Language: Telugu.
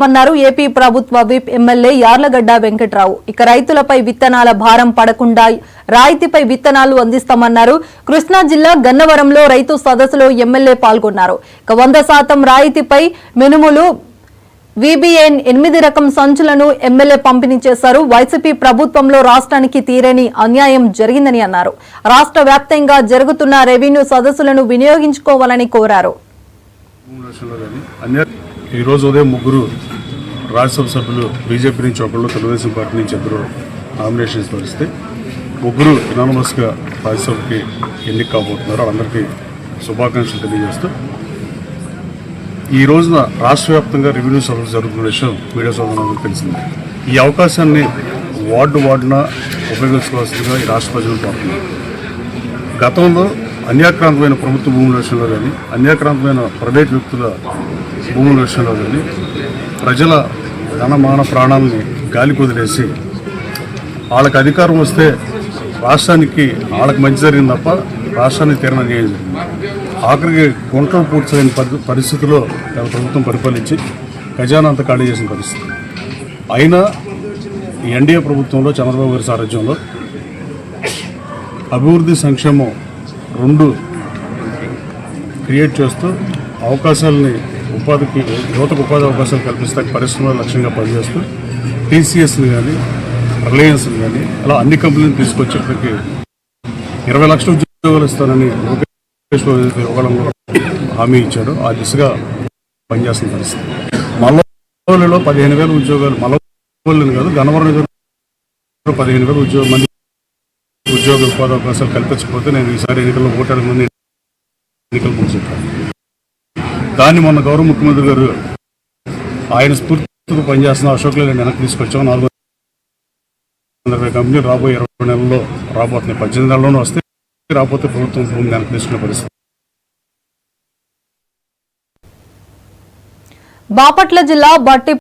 అన్నారు ఏపీ ప్రభుత్వ విప్ ఎమ్మెల్యే యార్లగడ్డ వెంకట్రావు. ఇక రైతులపై విత్తనాల భారం పడకుండా రాయితీపై విత్తనాలు అందిస్తామన్నారు. కృష్ణా జిల్లా గన్నవరంలో రైతు సదస్సులో ఎమ్మెల్యే పాల్గొన్నారు. ఇక 100% రాయితీపై మినుములు VBN 8 రకం సంచులను ఎమ్మెల్యే పంపిణీ చేశారు. వైసీపీ ప్రభుత్వంలో రాష్ట్రానికి తీరని అన్యాయం జరిగిందని అన్నారు. రాష్ట్ర వ్యాప్తంగా జరుగుతున్న రెవెన్యూ సదస్సులను వినియోగించుకోవాలని కోరారు. ఈ రోజు ఉదయం ముగ్గురు రాజ్యసభ సభ్యులు బీజేపీ నుంచి ఒకళ్ళు, తెలుగుదేశం పార్టీ నుంచి ఇద్దరు నామినేషన్స్ పరిస్తే ముగ్గురు ఎనానమస్గా రాజ్యసభకి ఎన్నిక కాబోతున్నారు. వాళ్ళందరికీ శుభాకాంక్షలు తెలియజేస్తూ ఈ రోజున రాష్ట్ర వ్యాప్తంగా రెవెన్యూ సభలు జరుగుతున్న విషయం మీడియా సోదరులందరికీ తెలిసిందే. ఈ అవకాశాన్ని వార్డున ఉపయోగించుకోవాల్సిందిగా ఈ రాష్ట్ర ప్రజలు కోరుతున్నారు. గతంలో అన్యాక్రాంతమైన ప్రభుత్వ భూముల విషయంలో కానీ, అన్యాక్రాంతమైన ప్రైవేట్ వ్యక్తుల భూముల విషయంలో కానీ ప్రజల ధనమాన ప్రాణాలని గాలికి వదిలేసి వాళ్ళకి అధికారం వస్తే రాష్ట్రానికి వాళ్ళకి మంచి జరిగింది తప్ప రాష్ట్రానికి తీరని అన్యాయం జరిగింది. ఆఖరికి గుంటలు పూర్తయిన పరిస్థితిలో ప్రభుత్వం పరిపాలించి ఖజానా అంతా ఖాళీ చేసిన పరిస్థితి. అయినా ఈ ఎన్డీఏ ప్రభుత్వంలో చంద్రబాబు గారి సారథ్యంలో అభివృద్ధి సంక్షేమం రెండు క్రియేట్ చేస్తూ అవకాశాలని యువతకు ఉపాధి అవకాశాలు కల్పిస్తే పరిశ్రమల లక్ష్యంగా పనిచేస్తూ TCSని కానీ, రిలయన్స్ని కానీ అలా అన్ని కంపెనీలు తీసుకొచ్చి ఇప్పటికీ 20 లక్షల ఉద్యోగాలు ఇస్తానని హామీ ఇచ్చాడు. ఆ దిశగా పనిచేస్తున్న పరిస్థితి. మల్లవల్లిలో 15,000 ఉద్యోగాలు, మల్లవల్లిని కాదు గన్నవరం 15,000 మంది ఉద్యోగ ఉపాధి అవకాశాలు కల్పించకపోతే నేను ఈసారి ఎన్నికల్లో ఓటాడు ముందు ఎన్నికలు పూర్తించాను. దాన్ని మొన్న గౌరవ ముఖ్యమంత్రి గారు ఆయన స్ఫూర్తితో పనిచేస్తున్న అశోక్ లేలాండ్ వెనక్కి తీసుకొచ్చాము. 420 కంపెనీలు రాబోయే 20 నెలల్లో రాబోతున్నాయి. 18 నెలల్లోనూ వస్తే రాబోతే ప్రభుత్వం భూమి వెనక్కి తీసుకునే పరిస్థితి. బాపట్ల జిల్లా బట్టి